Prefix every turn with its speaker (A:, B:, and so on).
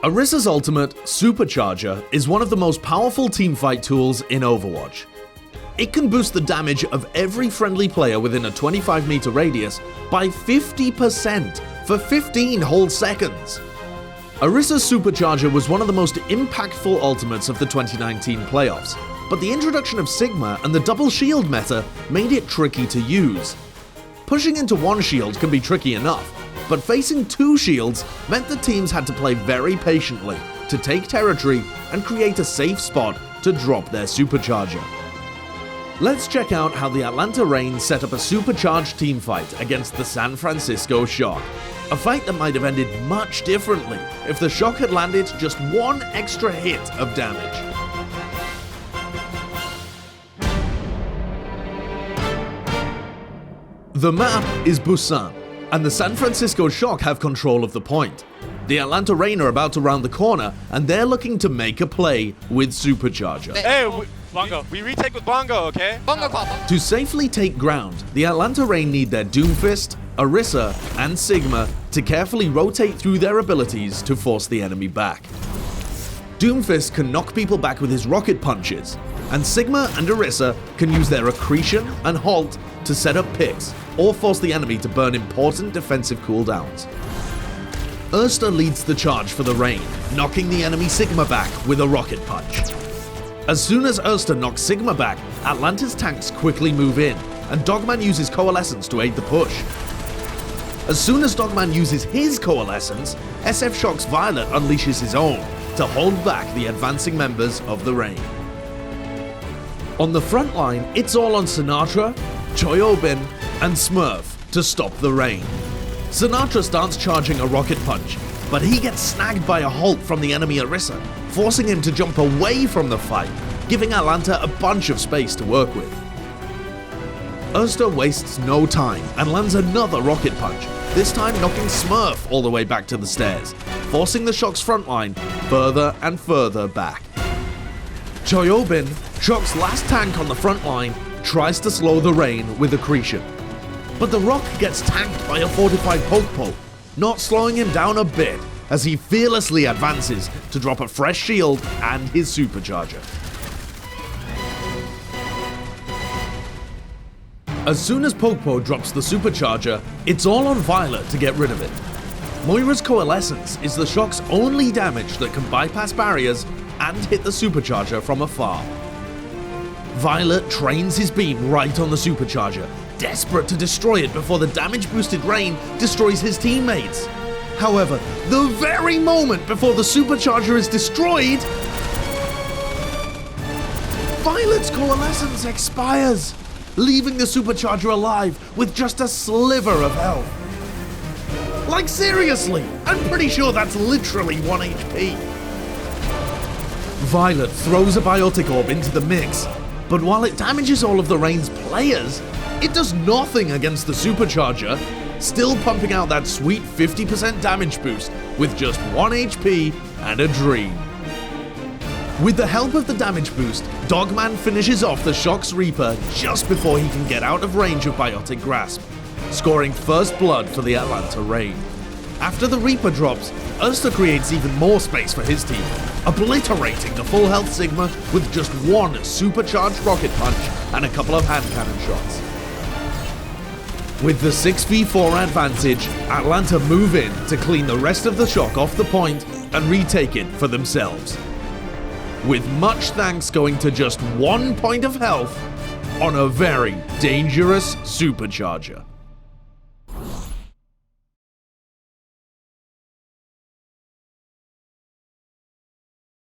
A: Orisa's ultimate, Supercharger, is one of the most powerful teamfight tools in Overwatch. It can boost the damage of every friendly player within a 25-meter radius by 50% for 15 whole seconds. Orisa's Supercharger was one of the most impactful ultimates of the 2019 playoffs, but the introduction of Sigma and the double shield meta made it tricky to use. Pushing into one shield can be tricky enough, but facing two shields meant the teams had to play very patiently to take territory and create a safe spot to drop their Supercharger. Let's check out how the Atlanta Reign set up a supercharged teamfight against the San Francisco Shock. A fight that might have ended much differently if the Shock had landed just one extra hit of damage. The map is Busan, and the San Francisco Shock have control of the point. The Atlanta Reign are about to round the corner, and they're looking to make a play with Supercharger.
B: Hey, we retake with Bongo, okay?
A: To safely take ground, the Atlanta Reign need their Doomfist, Orisa, and Sigma to carefully rotate through their abilities to force the enemy back. Doomfist can knock people back with his rocket punches, and Sigma and Orisa can use their accretion and halt to set up picks or force the enemy to burn important defensive cooldowns. Ursa leads the charge for the Reign, knocking the enemy Sigma back with a rocket punch. As soon as Ursa knocks Sigma back, Atlanta's tanks quickly move in, and Dogman uses Coalescence to aid the push. As soon as Dogman uses his Coalescence, SF Shock's Violet unleashes his own to hold back the advancing members of the Reign. On the front line, it's all on Sinatra, Choyobin, and Smurf to stop the Reign. Sinatra starts charging a rocket punch, but he gets snagged by a halt from the enemy Orisa, forcing him to jump away from the fight, giving Atlanta a bunch of space to work with. Ursa wastes no time and lands another rocket punch, this time knocking Smurf all the way back to the stairs, forcing the Shock's front line further and further back. Choyobin, Shock's last tank on the front line, tries to slow the Reign with accretion. But the Rock gets tanked by a fortified Poke, not slowing him down a bit as he fearlessly advances to drop a fresh shield and his Supercharger. As soon as Poke drops the Supercharger, it's all on Violet to get rid of it. Moira's Coalescence is the Shock's only damage that can bypass barriers and hit the Supercharger from afar. Violet trains his beam right on the Supercharger, desperate to destroy it before the damage-boosted Reign destroys his teammates. However, the very moment before the Supercharger is destroyed, Violet's Coalescence expires, leaving the Supercharger alive with just a sliver of health. Like seriously, I'm pretty sure that's literally 1 HP. Violet throws a Biotic Orb into the mix, but while it damages all of the Reign's players, it does nothing against the Supercharger, still pumping out that sweet 50% damage boost with just 1 HP and a dream. With the help of the damage boost, Dogman finishes off the Shock's Reaper just before he can get out of range of Biotic Grasp, scoring first blood for the Atlanta Reign. After the Reaper drops, Ursa creates even more space for his team, obliterating the full health Sigma with just one supercharged rocket punch and a couple of hand cannon shots. With the 6v4 advantage, Atlanta move in to clean the rest of the Shock off the point and retake it for themselves. With much thanks going to just 1 point of health on a very dangerous Supercharger.